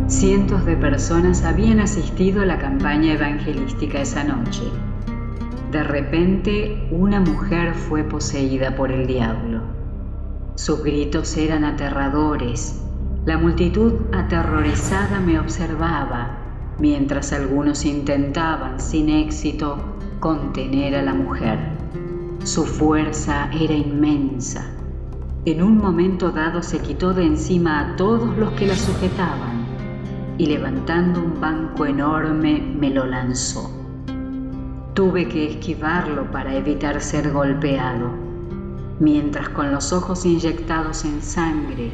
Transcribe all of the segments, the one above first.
Cientos de personas habían asistido a la campaña evangelística esa noche. De repente, una mujer fue poseída por el diablo. Sus gritos eran aterradores. La multitud aterrorizada me observaba, mientras algunos intentaban, sin éxito, contener a la mujer. Su fuerza era inmensa. En un momento dado se quitó de encima a todos los que la sujetaban y levantando un banco enorme me lo lanzó. Tuve que esquivarlo para evitar ser golpeado, mientras con los ojos inyectados en sangre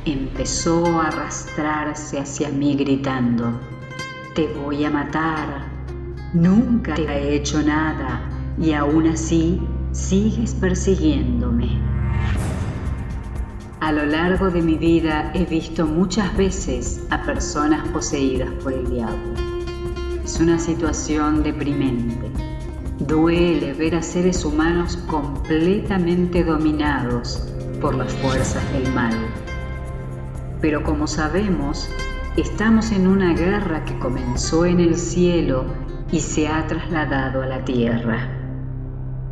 empezó a arrastrarse hacia mí gritando: «Te voy a matar, nunca te he hecho nada y aún así sigues persiguiéndome». A lo largo de mi vida he visto muchas veces a personas poseídas por el diablo. Es una situación deprimente. Duele ver a seres humanos completamente dominados por las fuerzas del mal. Pero como sabemos, estamos en una guerra que comenzó en el cielo y se ha trasladado a la tierra.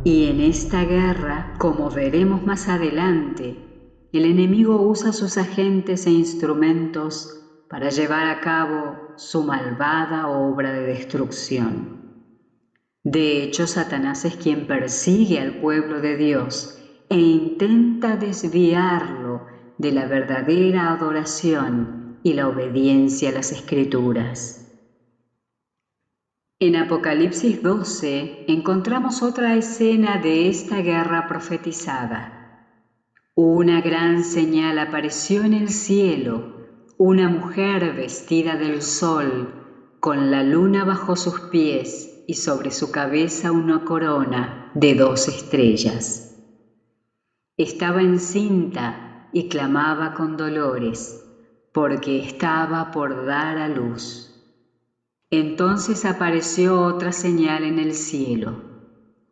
Y en esta guerra, como veremos más adelante, el enemigo usa sus agentes e instrumentos para llevar a cabo su malvada obra de destrucción. De hecho, Satanás es quien persigue al pueblo de Dios e intenta desviarlo de la verdadera adoración y la obediencia a las Escrituras. En Apocalipsis 12 encontramos otra escena de esta guerra profetizada. Una gran señal apareció en el cielo, una mujer vestida del sol, con la luna bajo sus pies y sobre su cabeza una corona de 2 estrellas. Estaba encinta y clamaba con dolores, porque estaba por dar a luz. Entonces apareció otra señal en el cielo,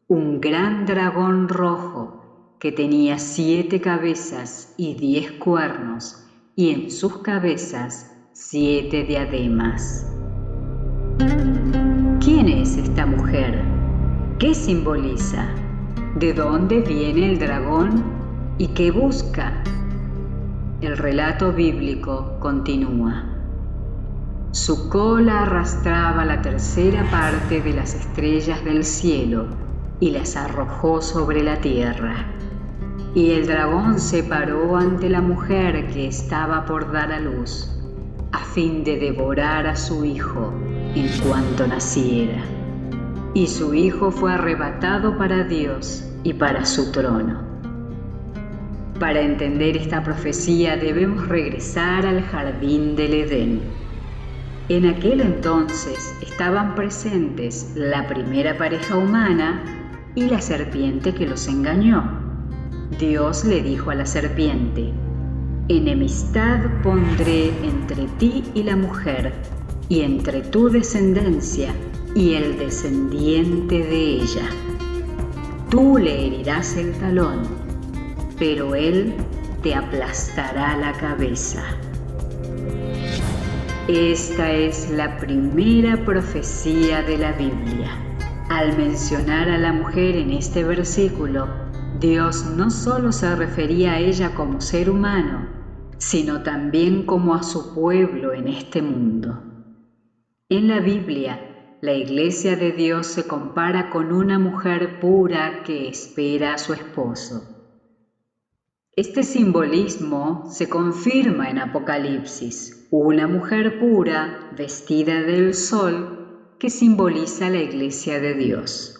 un gran dragón rojo, que tenía 7 cabezas y 10 cuernos, y en sus cabezas 7 diademas. ¿Quién es esta mujer? ¿Qué simboliza? ¿De dónde viene el dragón? ¿Y qué busca? El relato bíblico continúa. Su cola arrastraba la tercera parte de las estrellas del cielo y las arrojó sobre la tierra. Y el dragón se paró ante la mujer que estaba por dar a luz, a fin de devorar a su hijo en cuanto naciera. Y su hijo fue arrebatado para Dios y para su trono. Para entender esta profecía debemos regresar al jardín del Edén. En aquel entonces estaban presentes la primera pareja humana y la serpiente que los engañó. Dios le dijo a la serpiente: «Enemistad pondré entre ti y la mujer, y entre tu descendencia y el descendiente de ella. Tú le herirás el talón, pero él te aplastará la cabeza». Esta es la primera profecía de la Biblia. Al mencionar a la mujer en este versículo, Dios no solo se refería a ella como ser humano, sino también como a su pueblo en este mundo. En la Biblia, la Iglesia de Dios se compara con una mujer pura que espera a su esposo. Este simbolismo se confirma en Apocalipsis, una mujer pura vestida del sol que simboliza la Iglesia de Dios.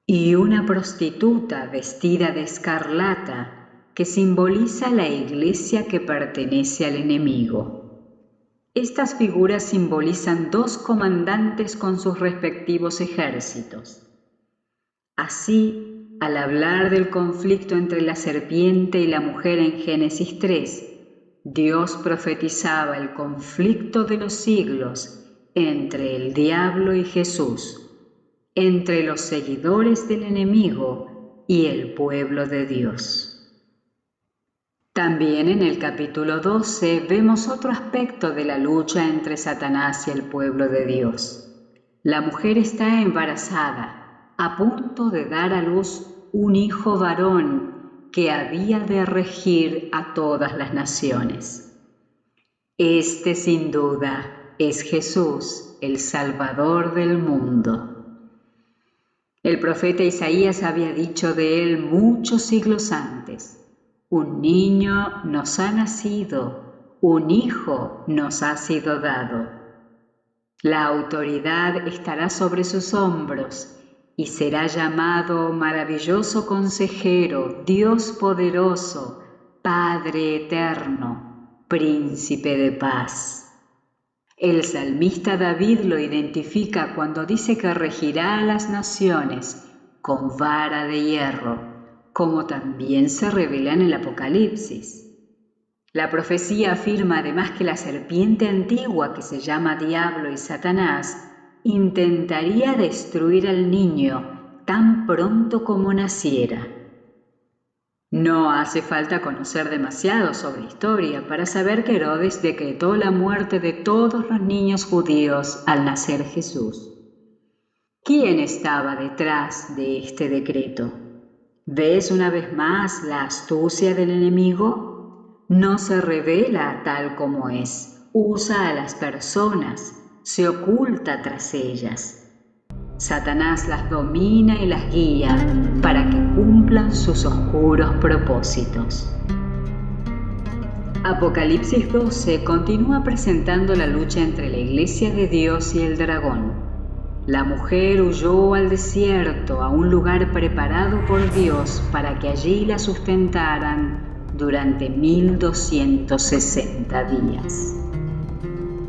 Y una prostituta vestida de escarlata que simboliza la iglesia que pertenece al enemigo. Estas figuras simbolizan 2 comandantes con sus respectivos ejércitos. Así, al hablar del conflicto entre la serpiente y la mujer en Génesis 3, Dios profetizaba el conflicto de los siglos entre el diablo y Jesús, entre los seguidores del enemigo y el pueblo de Dios. También en el capítulo 12 vemos otro aspecto de la lucha entre Satanás y el pueblo de Dios. La mujer está embarazada, a punto de dar a luz un hijo varón que había de regir a todas las naciones. Este, sin duda, es Jesús, el Salvador del mundo. El profeta Isaías había dicho de él muchos siglos antes: un niño nos ha nacido, un hijo nos ha sido dado. La autoridad estará sobre sus hombros y será llamado Maravilloso Consejero, Dios Poderoso, Padre Eterno, Príncipe de Paz. El salmista David lo identifica cuando dice que regirá a las naciones con vara de hierro, como también se revela en el Apocalipsis. La profecía afirma además que la serpiente antigua, que se llama Diablo y Satanás, intentaría destruir al niño tan pronto como naciera. No hace falta conocer demasiado sobre historia para saber que Herodes decretó la muerte de todos los niños judíos al nacer Jesús. ¿Quién estaba detrás de este decreto? ¿Ves una vez más la astucia del enemigo? No se revela tal como es, usa a las personas, se oculta tras ellas. Satanás las domina y las guía para que cumplan sus oscuros propósitos. Apocalipsis 12 continúa presentando la lucha entre la Iglesia de Dios y el dragón. La mujer huyó al desierto, a un lugar preparado por Dios para que allí la sustentaran durante 1260 días.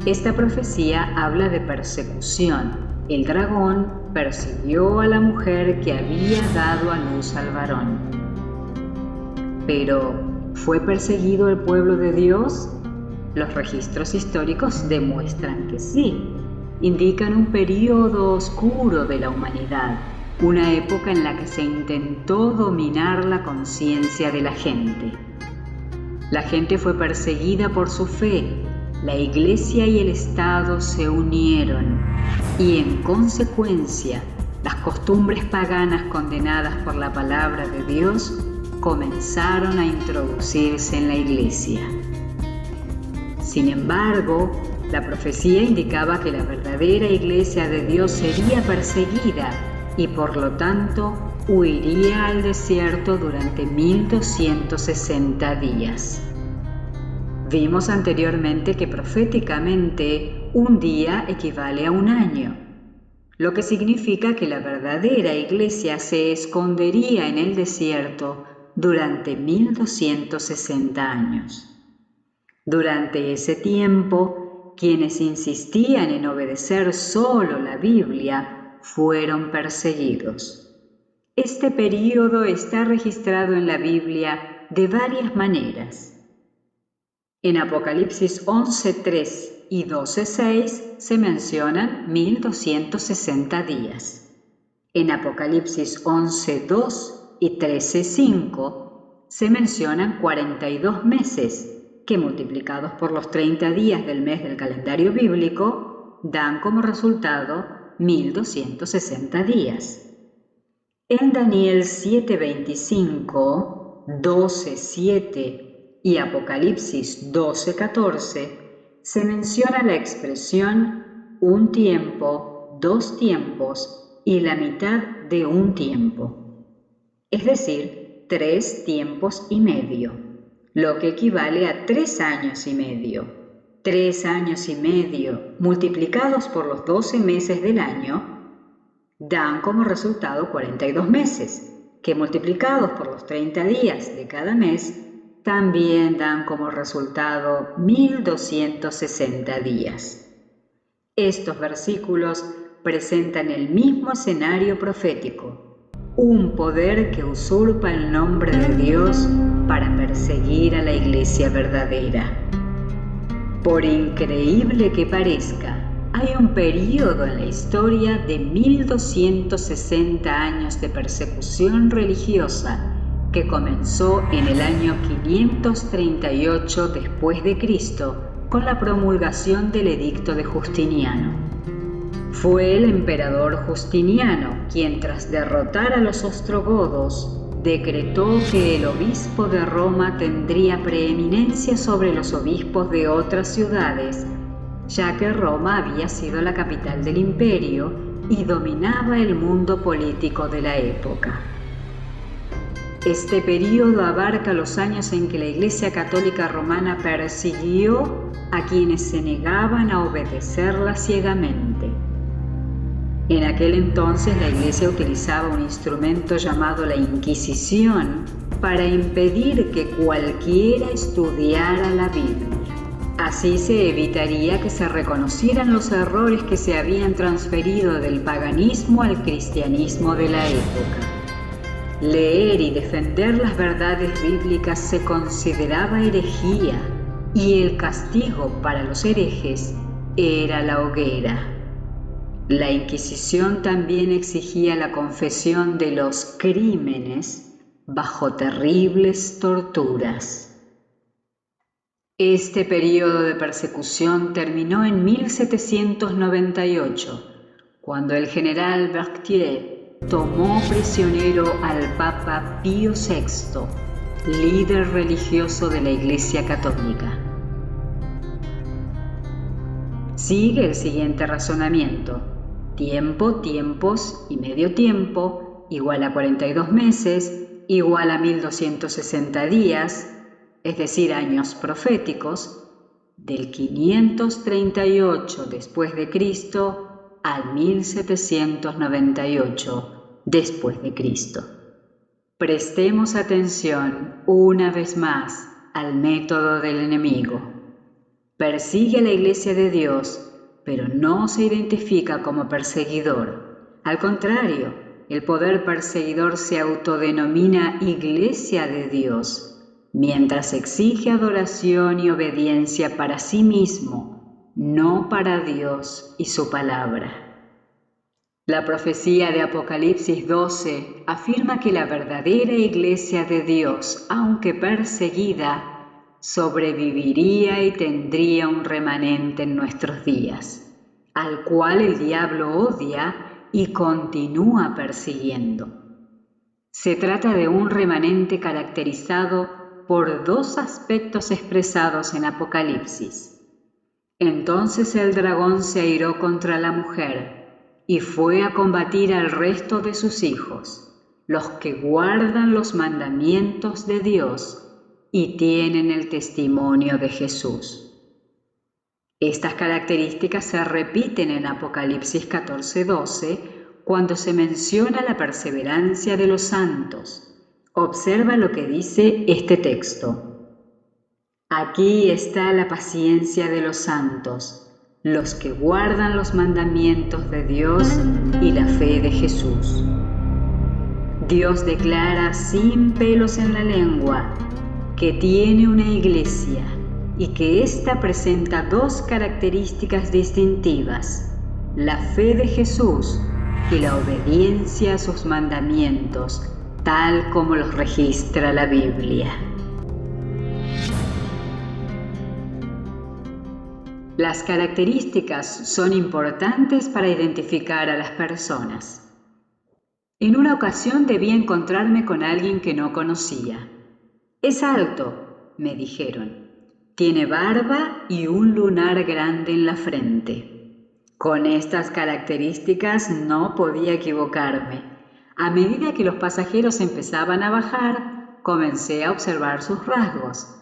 Esta profecía habla de persecución. El dragón persiguió a la mujer que había dado a luz al varón. Pero, ¿fue perseguido el pueblo de Dios? Los registros históricos demuestran que sí. Indican un período oscuro de la humanidad, una época en la que se intentó dominar la conciencia de la gente. La gente fue perseguida por su fe, la Iglesia y el Estado se unieron y en consecuencia las costumbres paganas condenadas por la palabra de Dios comenzaron a introducirse en la Iglesia. Sin embargo, la profecía indicaba que la verdadera Iglesia de Dios sería perseguida y por lo tanto huiría al desierto durante 1260 días. Vimos anteriormente que proféticamente un día equivale a un año, lo que significa que la verdadera Iglesia se escondería en el desierto durante 1260 años. Durante ese tiempo, quienes insistían en obedecer solo la Biblia fueron perseguidos. Este período está registrado en la Biblia de varias maneras. En Apocalipsis 11:3 y 12:6 se mencionan 1260 días. En Apocalipsis 11:2 y 13:5 se mencionan 42 meses, que multiplicados por los 30 días del mes del calendario bíblico, dan como resultado 1260 días. En Daniel 7:25, 12:7 y Apocalipsis 12:14 se menciona la expresión un tiempo, dos tiempos y la mitad de un tiempo, es decir, 3 tiempos y medio, lo que equivale a 3 años y medio. 3 años y medio multiplicados por los 12 meses del año dan como resultado 42 meses, que multiplicados por los 30 días de cada mes también dan como resultado 1260 días. Estos versículos presentan el mismo escenario profético, un poder que usurpa el nombre de Dios para perseguir a la Iglesia verdadera. Por increíble que parezca, hay un período en la historia de 1260 años de persecución religiosa que comenzó en el año 538 después de Cristo con la promulgación del Edicto de Justiniano. Fue el emperador Justiniano quien, tras derrotar a los ostrogodos, decretó que el obispo de Roma tendría preeminencia sobre los obispos de otras ciudades, ya que Roma había sido la capital del imperio y dominaba el mundo político de la época. Este período abarca los años en que la Iglesia Católica Romana persiguió a quienes se negaban a obedecerla ciegamente. En aquel entonces la Iglesia utilizaba un instrumento llamado la Inquisición para impedir que cualquiera estudiara la Biblia. Así se evitaría que se reconocieran los errores que se habían transferido del paganismo al cristianismo de la época. Leer y defender las verdades bíblicas se consideraba herejía, y el castigo para los herejes era la hoguera. La Inquisición también exigía la confesión de los crímenes bajo terribles torturas. Este periodo de persecución terminó en 1798, cuando el general Berthier tomó prisionero al Papa Pío VI, líder religioso de la Iglesia Católica. Sigue el siguiente razonamiento: tiempo, tiempos y medio tiempo igual a 42 meses, igual a 1260 días, es decir, años proféticos, del 538 después de Cristo al 1798 después de Cristo. Prestemos atención una vez más al método del enemigo. Persigue a la Iglesia de Dios, pero no se identifica como perseguidor. Al contrario, el poder perseguidor se autodenomina Iglesia de Dios, mientras exige adoración y obediencia para sí mismo, no para Dios y su palabra. La profecía de Apocalipsis 12 afirma que la verdadera Iglesia de Dios, aunque perseguida, sobreviviría y tendría un remanente en nuestros días, al cual el diablo odia y continúa persiguiendo. Se trata de un remanente caracterizado por dos aspectos expresados en Apocalipsis. Entonces el dragón se airó contra la mujer y fue a combatir al resto de sus hijos, los que guardan los mandamientos de Dios y tienen el testimonio de Jesús. Estas características se repiten en Apocalipsis 14:12 cuando se menciona la perseverancia de los santos. Observa lo que dice este texto. Aquí está la paciencia de los santos, los que guardan los mandamientos de Dios y la fe de Jesús. Dios declara sin pelos en la lengua que tiene una iglesia y que ésta presenta dos características distintivas: la fe de Jesús y la obediencia a sus mandamientos, tal como los registra la Biblia. Las características son importantes para identificar a las personas. En una ocasión debí encontrarme con alguien que no conocía. Es alto, me dijeron. Tiene barba y un lunar grande en la frente. Con estas características no podía equivocarme. A medida que los pasajeros empezaban a bajar, comencé a observar sus rasgos.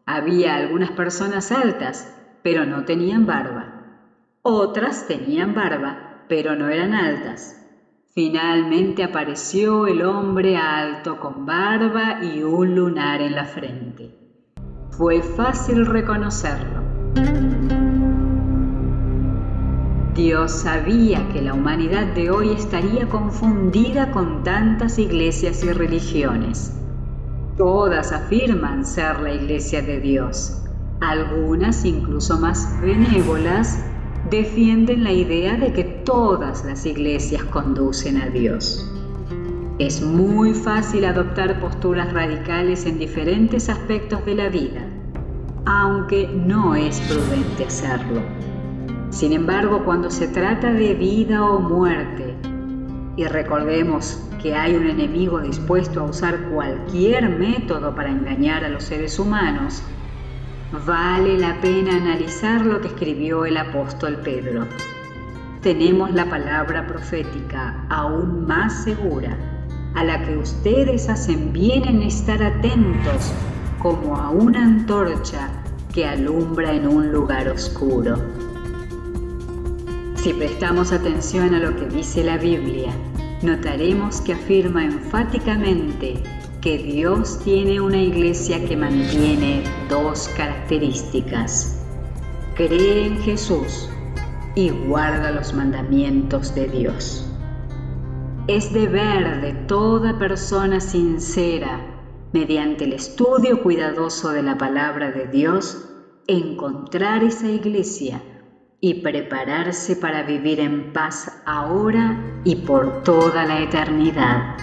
Había algunas personas altas, pero no tenían barba. Otras tenían barba, pero no eran altas. Finalmente apareció el hombre alto con barba y un lunar en la frente. Fue fácil reconocerlo. Dios sabía que la humanidad de hoy estaría confundida con tantas iglesias y religiones. Todas afirman ser la Iglesia de Dios. Algunas, incluso más benévolas, defienden la idea de que todas las iglesias conducen a Dios. Es muy fácil adoptar posturas radicales en diferentes aspectos de la vida, aunque no es prudente hacerlo. Sin embargo, cuando se trata de vida o muerte, y recordemos que hay un enemigo dispuesto a usar cualquier método para engañar a los seres humanos, vale la pena analizar lo que escribió el apóstol Pedro. Tenemos la palabra profética aún más segura, a la que ustedes hacen bien en estar atentos como a una antorcha que alumbra en un lugar oscuro. Si prestamos atención a lo que dice la Biblia, notaremos que afirma enfáticamente que Dios tiene una iglesia que mantiene dos características: cree en Jesús y guarda los mandamientos de Dios. Es deber de toda persona sincera, mediante el estudio cuidadoso de la palabra de Dios, encontrar esa iglesia y prepararse para vivir en paz ahora y por toda la eternidad.